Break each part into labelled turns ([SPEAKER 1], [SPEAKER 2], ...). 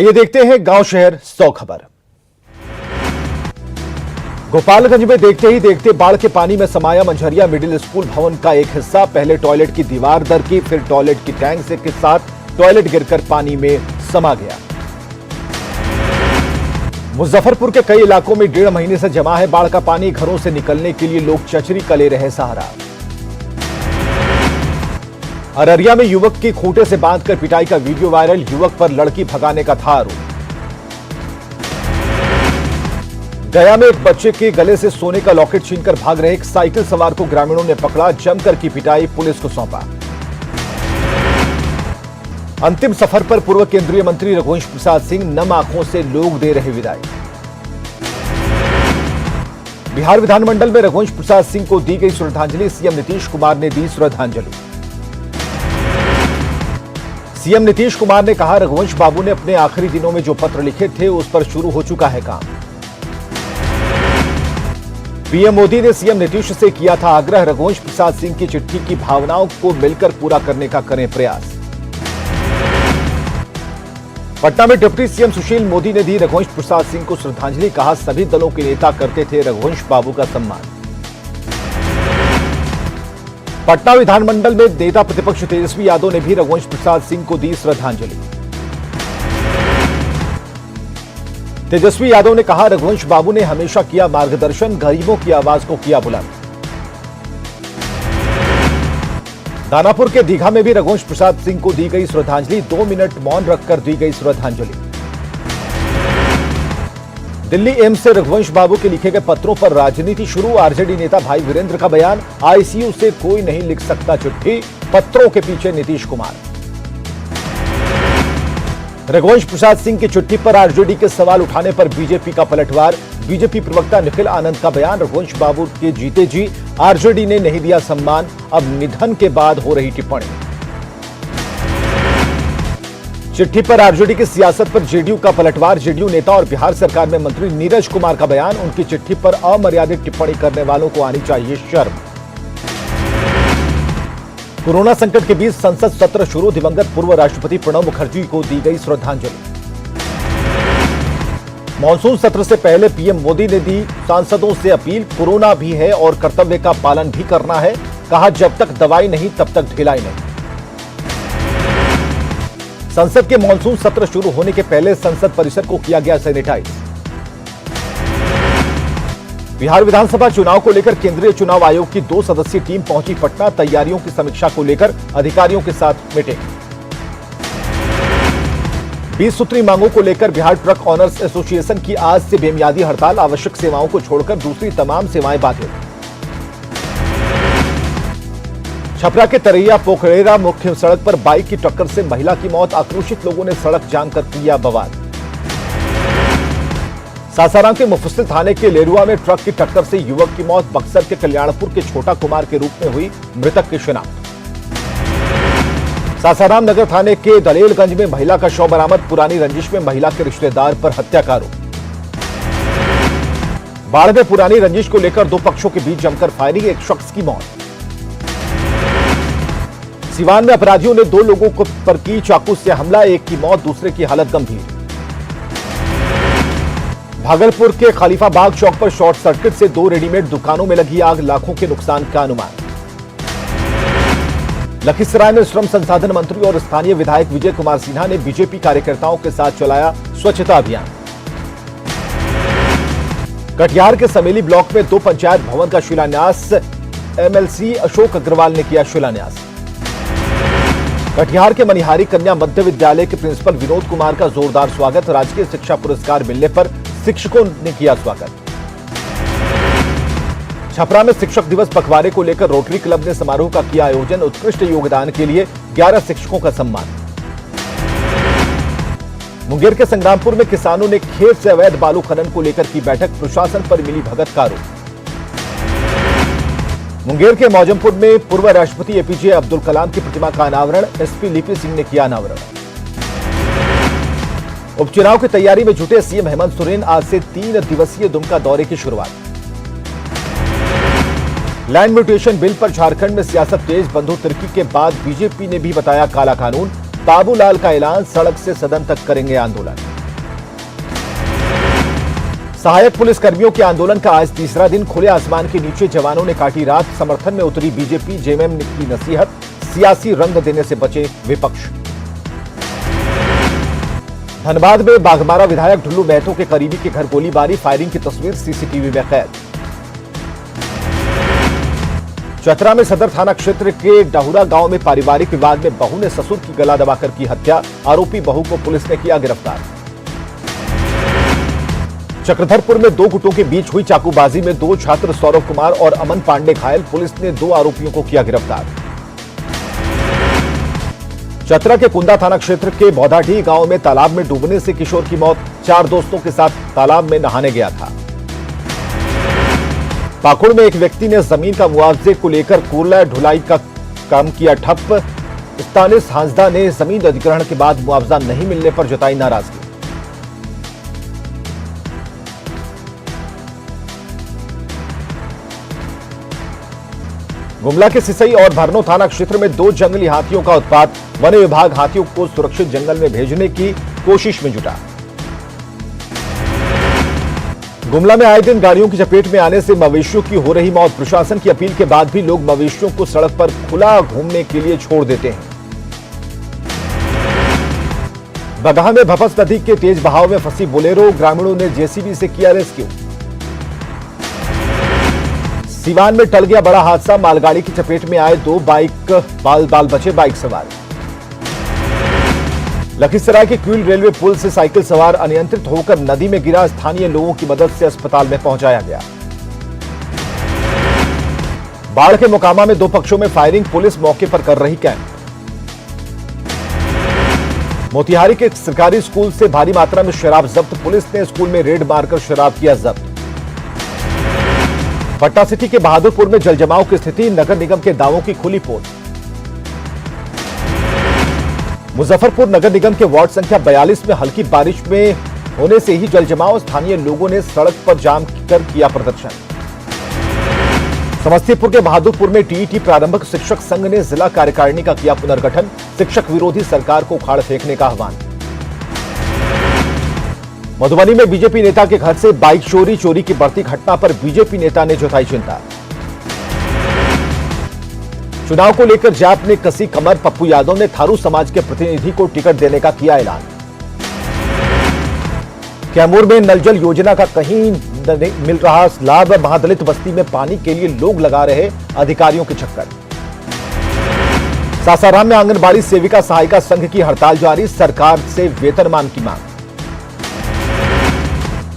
[SPEAKER 1] ये देखते हैं गांव शहर 100 खबर। गोपालगंज में देखते ही देखते बाढ़ के पानी में समाया मंझरिया मिडिल स्कूल भवन का एक हिस्सा। पहले टॉयलेट की दीवार दरकी, फिर टॉयलेट की टैंक से के साथ टॉयलेट गिरकर पानी में समा गया। मुजफ्फरपुर के कई इलाकों में 1.5 महीने से जमा है बाढ़ का पानी। घरों से निकलने के लिए लोग चचरी का ले रहे सहारा। अररिया में युवक की खूंटे से बांधकर पिटाई का वीडियो वायरल, युवक पर लड़की भगाने का था आरोप। गया में एक बच्चे के गले से सोने का लॉकेट छीनकर भाग रहे एक साइकिल सवार को ग्रामीणों ने पकड़ा, जमकर की पिटाई, पुलिस को सौंपा। अंतिम सफर पर पूर्व केंद्रीय मंत्री रघुवंश प्रसाद सिंह नम आंखों से लोग दे रहे विदाई। बिहार विधानमंडल में रघुवंश प्रसाद सिंह को दी गई श्रद्धांजलि, सीएम नीतीश कुमार ने दी श्रद्धांजलि। सीएम नीतीश कुमार ने कहा, रघुवंश बाबू ने अपने आखिरी दिनों में जो पत्र लिखे थे उस पर शुरू हो चुका है काम। पीएम मोदी ने सीएम नीतीश से किया था आग्रह, रघुवंश प्रसाद सिंह की चिट्ठी की भावनाओं को मिलकर पूरा करने का करें प्रयास। पटना में डिप्टी सीएम सुशील मोदी ने दी रघुवंश प्रसाद सिंह को श्रद्धांजलि, कहा सभी दलों के नेता करते थे रघुवंश बाबू का सम्मान। पटना विधानमंडल में नेता प्रतिपक्ष तेजस्वी यादव ने भी रघुवंश प्रसाद सिंह को दी श्रद्धांजलि। तेजस्वी यादव ने कहा, रघुवंश बाबू ने हमेशा किया मार्गदर्शन, गरीबों की आवाज को किया बुलंद। दानापुर के दीघा में भी रघुवंश प्रसाद सिंह को दी गई श्रद्धांजलि, 2 मिनट मौन रखकर दी गई श्रद्धांजलि। दिल्ली एम्स से रघुवंश बाबू के लिखे गए पत्रों पर राजनीति शुरू, आरजेडी नेता भाई वीरेंद्र का बयान, आईसीयू से कोई नहीं लिख सकता चिट्ठी, पत्रों के पीछे नीतीश कुमार। रघुवंश प्रसाद सिंह की चिट्ठी पर आरजेडी के सवाल उठाने पर बीजेपी का पलटवार, बीजेपी प्रवक्ता निखिल आनंद का बयान, रघुवंश बाबू के जीते जी आरजेडी ने नहीं दिया सम्मान, अब निधन के बाद हो रही टिप्पणी। चिट्ठी पर आरजेडी की सियासत पर जेडीयू का पलटवार, जेडीयू नेता और बिहार सरकार में मंत्री नीरज कुमार का बयान, उनकी चिट्ठी पर अमर्यादित टिप्पणी करने वालों को आनी चाहिए शर्म। कोरोना संकट के बीच संसद सत्र शुरू, दिवंगत पूर्व राष्ट्रपति प्रणब मुखर्जी को दी गई श्रद्धांजलि। मॉनसून सत्र से पहले पीएम मोदी ने दी सांसदों से अपील, कोरोना भी है और कर्तव्य का पालन भी करना है, कहा जब तक दवाई नहीं तब तक ढिलाई नहीं। संसद के मॉनसून सत्र शुरू होने के पहले संसद परिसर को किया गया सैनिटाइज। बिहार विधानसभा चुनाव को लेकर केंद्रीय चुनाव आयोग की 2 सदस्यीय टीम पहुंची पटना, तैयारियों की समीक्षा को लेकर अधिकारियों के साथ मीटिंग। 20 सूत्री मांगों को लेकर बिहार ट्रक ऑनर्स एसोसिएशन की आज से बेमियादी हड़ताल, आवश्यक सेवाओं को छोड़कर दूसरी तमाम सेवाएं बाधित। छपरा के तरैया पोखरेरा मुख्य सड़क पर बाइक की टक्कर से महिला की मौत, आक्रोशित लोगों ने सड़क जाम कर किया बवाल। सासाराम के मुफस्सिल थाने के लेरुआ में ट्रक की टक्कर से युवक की मौत, बक्सर के कल्याणपुर के छोटा कुमार के रूप में हुई मृतक की शिनाख्त। सासाराम नगर थाने के दलेलगंज में महिला का शव बरामद, पुरानी रंजिश में महिला के रिश्तेदार पर हत्या का आरोप। बाढ़ में पुरानी रंजिश को लेकर 2 पक्षों के बीच जमकर फायरिंग, एक शख्स की मौत। सिवान में अपराधियों ने 2 लोगों पर की चाकू से हमला, एक की मौत, दूसरे की हालत गंभीर। भागलपुर के खलीफा बाग चौक पर शॉर्ट सर्किट से 2 रेडीमेड दुकानों में लगी आग, लाखों के नुकसान का अनुमान। लखीसराय में श्रम संसाधन मंत्री और स्थानीय विधायक विजय कुमार सिन्हा ने बीजेपी कार्यकर्ताओं के साथ चलाया स्वच्छता अभियान। कटिहार के समेली ब्लॉक में 2 पंचायत भवन का शिलान्यास, एमएलसी अशोक अग्रवाल ने किया शिलान्यास। कटिहार के मनिहारी कन्या मध्य विद्यालय के प्रिंसिपल विनोद कुमार का जोरदार स्वागत, राजकीय शिक्षा पुरस्कार मिलने पर शिक्षकों ने किया स्वागत। छपरा में शिक्षक दिवस पखवाड़े को लेकर रोटरी क्लब ने समारोह का किया आयोजन, उत्कृष्ट योगदान के लिए 11 शिक्षकों का सम्मान। मुंगेर के संग्रामपुर में किसानों ने खेत से अवैध बालू खनन को लेकर की बैठक, प्रशासन पर मिली भगत का आरोप। मुंगेर के मौजमपुर में पूर्व राष्ट्रपति एपीजे अब्दुल कलाम की प्रतिमा का अनावरण, एसपी लिपि सिंह ने किया अनावरण। उपचुनाव की तैयारी में जुटे सीएम हेमंत सोरेन, आज से 3 दिवसीय दुमका दौरे की शुरुआत। लैंड म्यूटेशन बिल पर झारखंड में सियासत तेज, बंधु तिर्की के बाद बीजेपी ने भी बताया काला कानून, बाबूलाल का ऐलान, सड़क से सदन तक करेंगे आंदोलन। सहायक पुलिस कर्मियों के आंदोलन का आज तीसरा दिन। खुले आसमान के नीचे जवानों ने काटी रात। समर्थन में उतरी बीजेपी। जेएमएम की नसीहत, सियासी रंग देने से बचे विपक्ष। धनबाद में बाघमारा विधायक ढुल्लू महतो के करीबी के घर गोलीबारी। फायरिंग की तस्वीर सीसीटीवी में कैद। चतरा में सदर थाना क्षेत्र के डहुरा गांव में पारिवारिक विवाद में बहू ने ससुर की गला दबाकर की हत्या। आरोपी बहू को पुलिस ने किया गिरफ्तार। चक्रधरपुर में दो गुटों के बीच हुई चाकूबाजी में दो छात्र सौरभ कुमार और अमन पांडे घायल। पुलिस ने दो आरोपियों को किया गिरफ्तार। चतरा के कुंदा थाना क्षेत्र के बौधाडीह गांव में तालाब में डूबने से किशोर की मौत। 4 दोस्तों के साथ तालाब में नहाने गया था। पाकुड़ में एक व्यक्ति ने जमीन का मुआवजे को लेकर कोयला ढुलाई का काम किया ठप। स्थानीय हांसदा ने जमीन अधिग्रहण के बाद मुआवजा नहीं मिलने पर जताई नाराजगी। गुमला के सिसई और भरनो थाना क्षेत्र में 2 जंगली हाथियों का उत्पात। वन विभाग हाथियों को सुरक्षित जंगल में भेजने की कोशिश में जुटा। गुमला में आए दिन गाड़ियों की चपेट में आने से मवेशियों की हो रही मौत। प्रशासन की अपील के बाद भी लोग मवेशियों को सड़क पर खुला घूमने के लिए छोड़ देते हैं। बगहा में भपस नदी के तेज बहाव में फंसी बोलेरो। ग्रामीणों ने जेसीबी से किया रेस्क्यू। सीवान में टल गया बड़ा हादसा। मालगाड़ी की चपेट में आए 2 बाइक। बाल बचे बाइक सवार। लखीसराय के क्यूल रेलवे पुल से साइकिल सवार अनियंत्रित होकर नदी में गिरा। स्थानीय लोगों की मदद से अस्पताल में पहुंचाया गया। बाढ़ के मोकामा में 2 पक्षों में फायरिंग। पुलिस मौके पर कर रही कैंप। मोतिहारी के सरकारी स्कूल से भारी मात्रा में शराब जब्त। पुलिस ने स्कूल में रेड मारकर शराब किया जब्त। पटना सिटी के बहादुरपुर में जलजमाव की स्थिति। नगर निगम के दावों की खुली पोल। मुजफ्फरपुर नगर निगम के वार्ड संख्या 42 में हल्की बारिश में होने से ही जलजमाव। स्थानीय लोगों ने सड़क पर जाम कर किया प्रदर्शन। समस्तीपुर के बहादुरपुर में टीईटी प्रारंभिक शिक्षक संघ ने जिला कार्यकारिणी का किया पुनर्गठन। शिक्षक विरोधी सरकार को उखाड़ फेंकने का आह्वान। मधुबनी में बीजेपी नेता के घर से बाइक चोरी की बढ़ती घटना पर बीजेपी नेता ने जताई चिंता। चुनाव को लेकर जाप ने कसी कमर। पप्पू यादव ने थारू समाज के प्रतिनिधि को टिकट देने का किया ऐलान। कैमूर में नल जल योजना का कहीं नहीं मिल रहा लाभ। महादलित बस्ती में पानी के लिए लोग लगा रहे अधिकारियों के चक्कर। सासाराम में आंगनबाड़ी सेविका सहायिका संघ की हड़ताल जारी। सरकार से वेतनमान की मांग।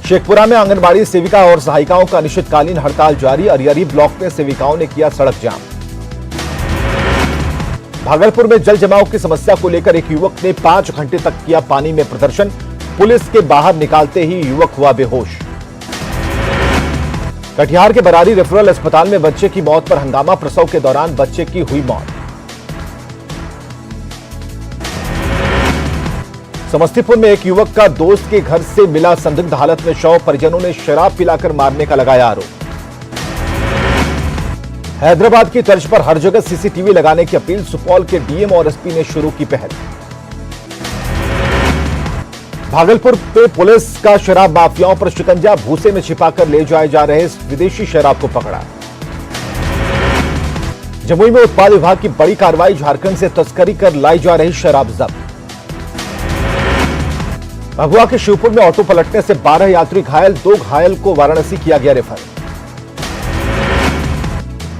[SPEAKER 1] शेखपुरा में आंगनबाड़ी सेविका और सहायिकाओं का अनिश्चितकालीन हड़ताल जारी। अरियरी ब्लॉक में सेविकाओं ने किया सड़क जाम। भागलपुर में जल जमाव की समस्या को लेकर एक युवक ने 5 घंटे तक किया पानी में प्रदर्शन। पुलिस के बाहर निकालते ही युवक हुआ बेहोश। कटिहार के बरारी रेफरल अस्पताल में बच्चे की मौत पर हंगामा। प्रसव के दौरान बच्चे की हुई मौत। समस्तीपुर में एक युवक का दोस्त के घर से मिला संदिग्ध हालत में शव। परिजनों ने शराब पिलाकर मारने का लगाया आरोप। हैदराबाद की तर्ज पर हर जगह सीसीटीवी लगाने की अपील। सुपौल के डीएम और एसपी ने शुरू की पहल। भागलपुर पे पुलिस का शराब माफियाओं पर शिकंजा। भूसे में छिपाकर ले जाए जा रहे विदेशी शराब को पकड़ा। जमुई में उत्पाद विभाग की बड़ी कार्रवाई। झारखंड से तस्करी कर लाई जा रही शराब जब्त। भभुआ के शिवपुर में ऑटो पलटने से 12 यात्री घायल। 2 घायल को वाराणसी किया गया रेफर।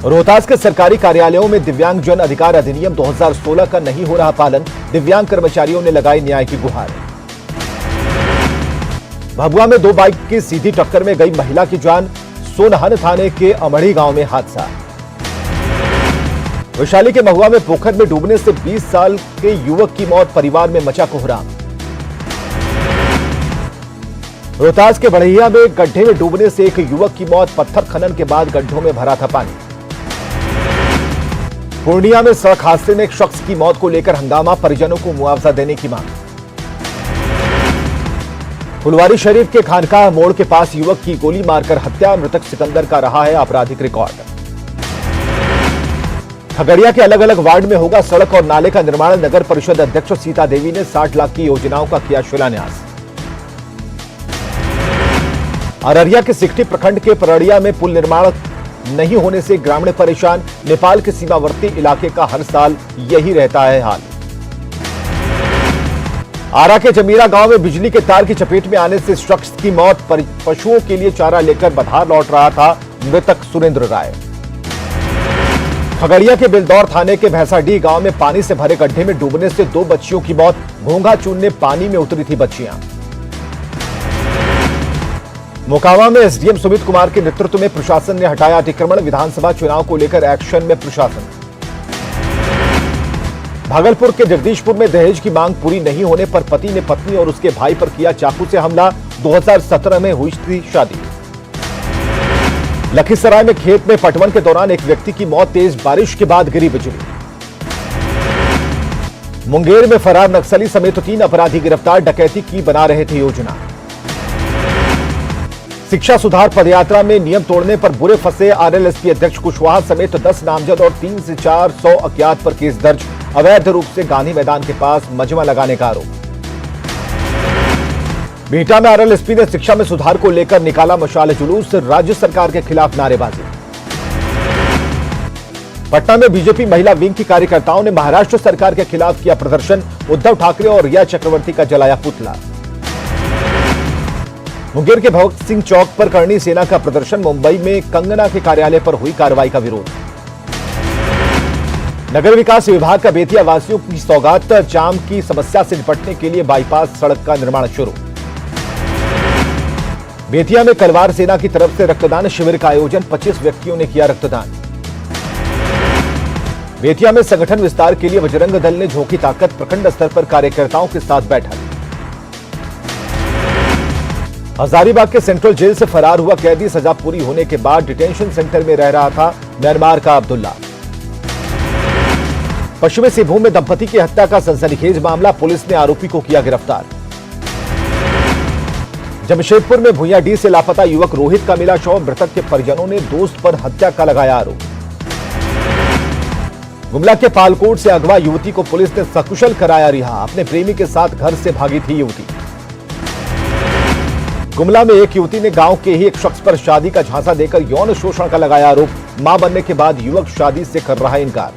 [SPEAKER 1] रोहतास के सरकारी कार्यालयों में दिव्यांग जन अधिकार अधिनियम 2016 का नहीं हो रहा पालन। दिव्यांग कर्मचारियों ने लगाई न्याय की गुहार। भभुआ में 2 बाइक की सीधी टक्कर में गई महिला की जान। सोनहन थाने के अमढ़ी गांव में हादसा। वैशाली के महुआ में पोखर में डूबने से 20 साल के युवक की मौत। परिवार में मचा कोहराम। रोहतास के बढ़ैया में गड्ढे में डूबने से एक युवक की मौत। पत्थर खनन के बाद गड्ढों में भरा था पानी। पूर्णिया में सड़क हादसे में एक शख्स की मौत को लेकर हंगामा। परिजनों को मुआवजा देने की मांग। फुलवारी शरीफ के खानकाह मोड़ के पास युवक की गोली मारकर हत्या। मृतक सिकंदर का रहा है आपराधिक रिकॉर्ड। खगड़िया के अलग अलग वार्ड में होगा सड़क और नाले का निर्माण। नगर परिषद अध्यक्ष सीता देवी ने 60 लाख की योजनाओं का किया शिलान्यास। अररिया के सिकटी प्रखंड के परड़िया में पुल निर्माण नहीं होने से ग्रामीण परेशान। नेपाल के सीमावर्ती इलाके का हर साल यही रहता है हाल। आरा के जमीरा गांव में बिजली के तार की चपेट में आने से शख्स की मौत। पशुओं के लिए चारा लेकर बधार लौट रहा था मृतक सुरेंद्र राय। खगड़िया के बिलदौर थाने के भैंसाडीह गांव में पानी से भरे गड्ढे में डूबने से 2 बच्चियों की मौत। घोंघा चूनने पानी में उतरी थी बच्चियां। मोकामा में एसडीएम सुमित कुमार के नेतृत्व में प्रशासन ने हटाया अतिक्रमण। विधानसभा चुनाव को लेकर एक्शन में प्रशासन। भागलपुर के जगदीशपुर में दहेज की मांग पूरी नहीं होने पर पति ने पत्नी और उसके भाई पर किया चाकू से हमला। 2017 में हुई थी शादी। लखीसराय में खेत में पटवन के दौरान एक व्यक्ति की मौत। तेज बारिश के बाद गिरी बिजली। मुंगेर में फरार नक्सली समेत 3 अपराधी गिरफ्तार। डकैती की बना रहे थे योजना। शिक्षा सुधार पदयात्रा में नियम तोड़ने पर बुरे फंसे आरएलएसपी अध्यक्ष कुशवाहा समेत 10 नामजद और 3 से 400 अज्ञात पर केस दर्ज। अवैध रूप से गांधी मैदान के पास मजमा लगाने का आरोप। बिहटा में आरएलएसपी ने शिक्षा में सुधार को लेकर निकाला मशाल जुलूस। राज्य सरकार के खिलाफ नारेबाजी। पटना में बीजेपी महिला विंग की कार्यकर्ताओं ने महाराष्ट्र सरकार के खिलाफ किया प्रदर्शन। उद्धव ठाकरे और रिया चक्रवर्ती का जलाया पुतला। मुंगेर के भगत सिंह चौक पर करणी सेना का प्रदर्शन। मुंबई में कंगना के कार्यालय पर हुई कार्रवाई का विरोध। नगर विकास विभाग का बेतिया वासियों की सौगात। जाम की समस्या से निपटने के लिए बाईपास सड़क का निर्माण शुरू। बेतिया में कलवार सेना की तरफ से रक्तदान शिविर का आयोजन। 25 व्यक्तियों ने किया रक्तदान। बेतिया में संगठन विस्तार के लिए बजरंग दल ने झोंकी ताकत। प्रखंड स्तर पर कार्यकर्ताओं के साथ बैठक। हजारीबाग के सेंट्रल जेल से फरार हुआ कैदी सजा पूरी होने के बाद डिटेंशन सेंटर में रह रहा था म्यांमार का अब्दुल्ला। पश्चिमी सिंहभूम में दंपति की हत्या का सनसनीखेज मामला। पुलिस ने आरोपी को किया गिरफ्तार। जमशेदपुर में भुइयाडीह से लापता युवक रोहित का मिला शव। मृतक के परिजनों ने दोस्त पर हत्या का लगाया आरोप। गुमला के पालकोट से अगवा युवती को पुलिस ने सकुशल कराया रिहा। अपने प्रेमी के साथ घर से भागी थी युवती। गुमला में एक युवती ने गांव के ही एक शख्स पर शादी का झांसा देकर यौन शोषण का लगाया आरोप। मां बनने के बाद युवक शादी से कर रहा इनकार।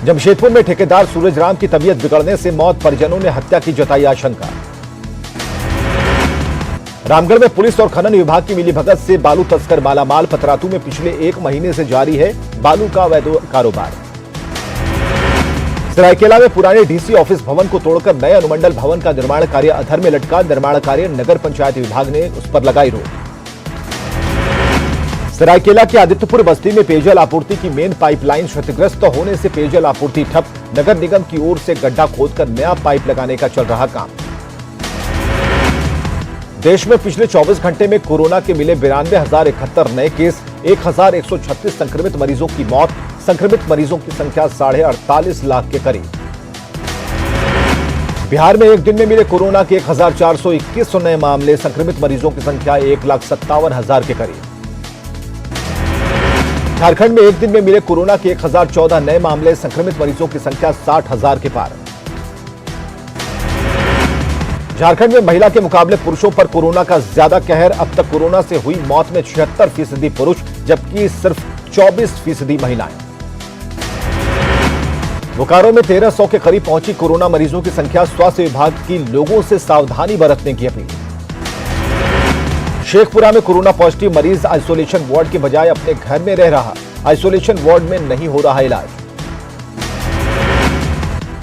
[SPEAKER 1] जमशेदपुर में ठेकेदार सूरज राम की तबीयत बिगड़ने से मौत। परिजनों ने हत्या की जताई आशंका। रामगढ़ में पुलिस और खनन विभाग की मिलीभगत से बालू तस्कर मालामाल। पतरातू में पिछले 1 महीने से जारी है बालू का अवैध कारोबार। सरायकेला में पुराने डीसी ऑफिस भवन को तोड़कर नए अनुमंडल भवन का निर्माण कार्य अधर में लटका। निर्माण कार्य नगर पंचायत विभाग ने उस पर लगाई रोक। सरायकेला के आदित्यपुर बस्ती में पेयजल आपूर्ति की मेन पाइपलाइन क्षतिग्रस्त होने से पेयजल आपूर्ति ठप। नगर निगम की ओर से गड्ढा खोदकर नया पाइप लगाने का चल रहा काम। देश में पिछले 24 घंटे में कोरोना के मिले 92,071 नए केस। 1,136 संक्रमित मरीजों की मौत। संक्रमित मरीजों की संख्या 48.5 लाख के करीब। बिहार में एक दिन में मिले कोरोना के 1,421 नए मामले। संक्रमित मरीजों की संख्या 1,57,000 के करीब। झारखंड में एक दिन में मिले कोरोना के 1,014 नए मामले। संक्रमित मरीजों की संख्या 60,000 के पार। झारखंड में महिला के मुकाबले पुरुषों पर कोरोना का ज्यादा कहर। अब तक कोरोना से हुई मौत में 76% पुरुष जबकि सिर्फ 24% महिलाएं। बोकारो में 1300 के करीब पहुंची कोरोना मरीजों की संख्या। स्वास्थ्य विभाग की लोगों से सावधानी बरतने की अपील। शेखपुरा में कोरोना पॉजिटिव मरीज आइसोलेशन वार्ड के बजाय अपने घर में रह रहा। आइसोलेशन वार्ड में नहीं हो रहा इलाज।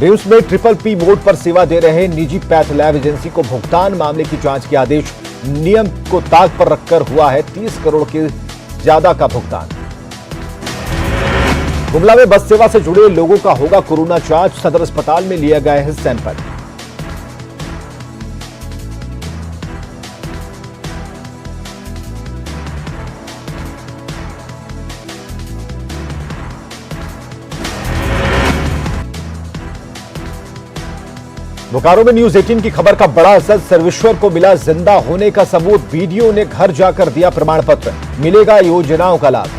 [SPEAKER 1] रिम्स में PPP मोड पर सेवा दे रहे निजी पैथ लैब एजेंसी को भुगतान मामले की जांच के आदेश। नियम को ताक पर रखकर हुआ है 30 करोड़ के ज्यादा का भुगतान। गुमला में बस सेवा से जुड़े लोगों का होगा कोरोना जांच। सदर अस्पताल में लिया गया है सैंपल। बोकारो में न्यूज 18 की खबर का बड़ा असर। सर्वेश्वर को मिला जिंदा होने का सबूत। वीडियो ने घर जाकर दिया प्रमाण पत्र। मिलेगा योजनाओं का लाभ।